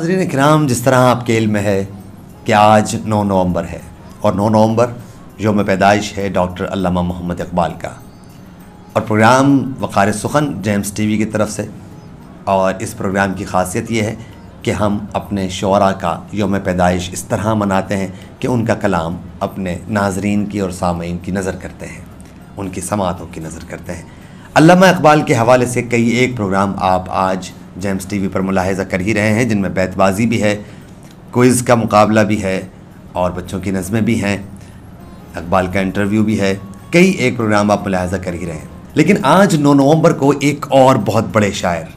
नाज़रीन किराम, जिस तरह आपके इल्म में है कि आज 9 नवंबर है और 9 नवंबर यौम पैदाइश है डॉक्टर अल्लामा मोहम्मद इकबाल का, और प्रोग्राम वक़ार सुखन जेम्स टीवी की तरफ से। और इस प्रोग्राम की ख़ासियत ये है कि हम अपने शुअरा का यौम पैदाइश इस तरह मनाते हैं कि उनका कलाम अपने नाज़रीन की और सामीन की नज़र करते हैं, उनकी समातों की नज़र करते हैं। अल्लामा इकबाल के हवाले से कई एक प्रोग्राम आप आज जेम्स टीवी पर मुलाहिज़ा कर ही रहे हैं, जिनमें बैतबाजी भी है, क्विज़ का मुकाबला भी है और बच्चों की नज़में भी हैं, इकबाल का इंटरव्यू भी है। कई एक प्रोग्राम आप मुलाहिज़ा कर ही रहे हैं। लेकिन आज 9 नवंबर को एक और बहुत बड़े शायर,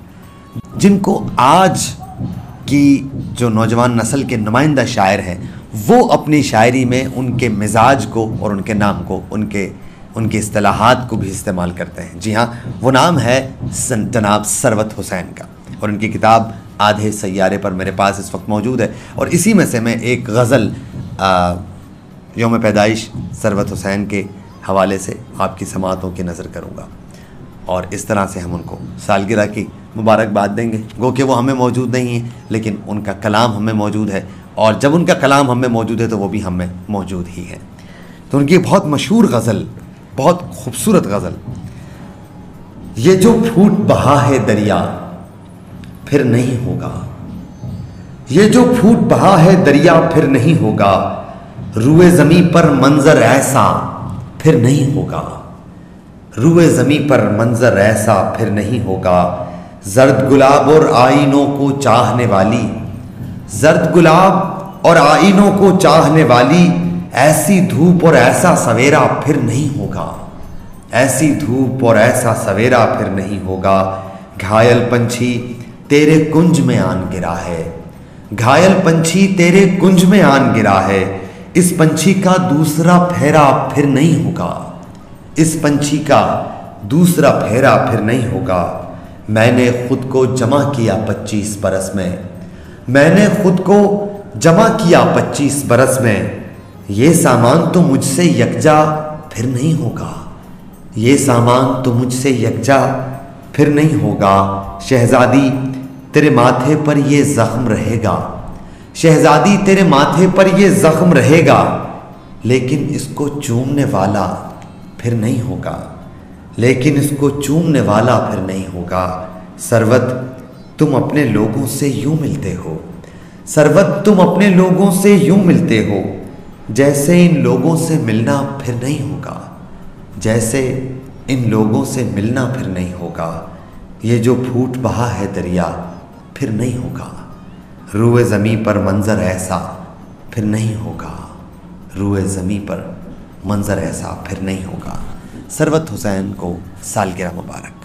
जिनको आज की जो नौजवान नस्ल के नुमाइंदा शायर हैं, वो अपनी शायरी में उनके मिजाज को और उनके नाम को, उनके इस्तिलाहात को भी इस्तेमाल करते हैं। जी हाँ, वो नाम है जनाब सरवत हुसैन का, और उनकी किताब आधे सैयारे पर मेरे पास इस वक्त मौजूद है। और इसी में से मैं एक गज़ल यौम पैदाइश सरवत हुसैन के हवाले से आपकी समातों की नज़र करूँगा, और इस तरह से हम उनको सालगिरह की मुबारकबाद देंगे। गो कि वो हमें मौजूद नहीं है, लेकिन उनका कलाम हमें मौजूद है, और जब उनका कलाम हमें मौजूद है तो वो भी हमें मौजूद ही है। तो उनकी बहुत मशहूर गज़ल, बहुत खूबसूरत गज़ल, ये जो फूट बहा है दरिया फिर नहीं होगा, ये जो फूट बहा है दरिया फिर नहीं होगा, रुए ज़मी पर मंजर ऐसा फिर नहीं होगा, रुए ज़मी पर मंजर ऐसा फिर नहीं होगा। जर्द गुलाब और आईनों को चाहने वाली, जर्द गुलाब और आईनों को चाहने वाली, ऐसी धूप और ऐसा सवेरा फिर नहीं होगा, ऐसी धूप और ऐसा सवेरा फिर नहीं होगा। घायल पंछी तेरे कुंज में आन गिरा है, घायल पंछी तेरे कुंज में आन गिरा है, इस पंछी का दूसरा फेरा फिर नहीं होगा, इस पंछी का दूसरा फेरा फिर नहीं होगा। मैंने खुद को जमा किया 25 बरस में, मैंने खुद को जमा किया 25 बरस में, ये सामान तो मुझसे यकजा फिर नहीं होगा, ये सामान तो मुझसे यकजा फिर नहीं होगा। शहजादी तेरे माथे पर ये ज़ख्म रहेगा, शहजादी तेरे माथे पर ये ज़ख्म रहेगा, लेकिन इसको चूमने वाला फिर नहीं होगा, लेकिन इसको चूमने वाला फिर नहीं होगा। सरवत तुम अपने लोगों से यूं मिलते हो, सरवत तुम अपने लोगों से यूं मिलते हो, जैसे इन लोगों से मिलना फिर नहीं होगा, जैसे इन लोगों से मिलना फिर नहीं होगा। ये जो फूट बहा है दरिया फिर नहीं होगा, रुए ज़मी पर मंजर ऐसा फिर नहीं होगा, रुए ज़मी पर मंजर ऐसा फिर नहीं होगा। सरवत हुसैन को सालगिरह मुबारक।